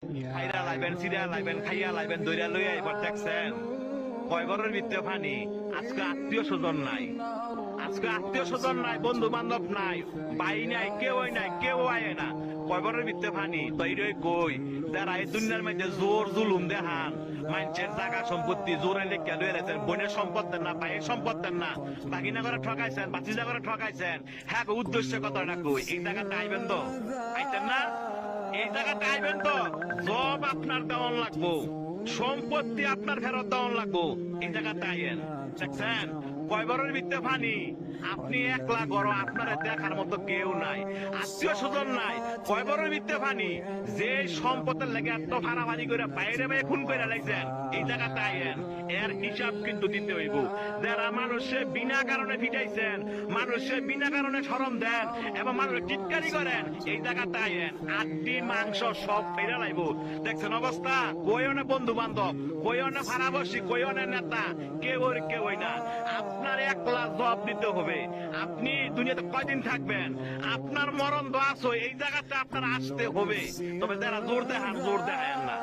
খাইরা লাইবেন, Syria লাইবেন, খাইয়া লাইবেন, দইরা লইয়া এবার দেখছেন কয় ঘরের ভিতরে পানি। আজকে আত্মীয় স্বজন নাই, আজকে আত্মীয় স্বজন নাই, বন্ধু বান্ধব নাই, ভাই নাই, কেউই নাই, কেউ আয় না, কয় ঘরের ভিতরে পানি। তো এইটাই কই, যারা এই দুনিয়ার মধ্যে জোর জুলুম দেখান, মানুষের জায়গা সম্পত্তি জোরে লেখা লয়ে রেখেছেন, বোনের সম্পদ দেন না, ভাইয়ের সম্পদ দেন না, বাগিনা করে ঠকাইছেন, বাতিজা করে ঠকাইছেন, হ্যাঁ উদ্দেশ্য কত না কই, এই জায়গাটা আইবেন তো, আইতেন না, এই জায়গাটা আইবেন তো, সব আপনার দেওয়ান লাগবো, সম্পত্তি আপনার ফেরত দেওয়ান লাগবো, এই জায়গাটা আইয়েন। দেখছেন কয় বড়ের ভিতরে পানি, আপনি একলা গড়, আপনার দেখার মতো কেউ নাই, আত্মীয় স্বজন নাই, কয় বড়ের ভিতরে পানি, যে সম্পদের লেগে এত ফাড়াফাড়ি করে বাইরে বাইরে খুন করে লাগছেন, এই জায়গাটা আইয়েন, এর হিসাব কিন্তু দিতে হইব। যারা মানুষে বিনা কারণে ফিটাইছেন, মানুষে বিনা কারণে শরম দেন এবং মানুষ টিটকারি করেন, এই জায়গাটা আইয়েন, আড্ডি মাংস সব ফেরে লাইব। দেখছেন অবস্থা, কই অনেক বন্ধু বান্ধব, কই অনেক ভাড়াবসী, কই অনেক নেতা, কেউ না, আপনার একলা জবাব দিতে হবে। আপনি দুনিয়াতে কয়দিন থাকবেন, আপনার মরণ তো আসো, এই জায়গাতে আপনার আসতে হবে। তবে যারা জোর দেখান, জোর দেখায় না।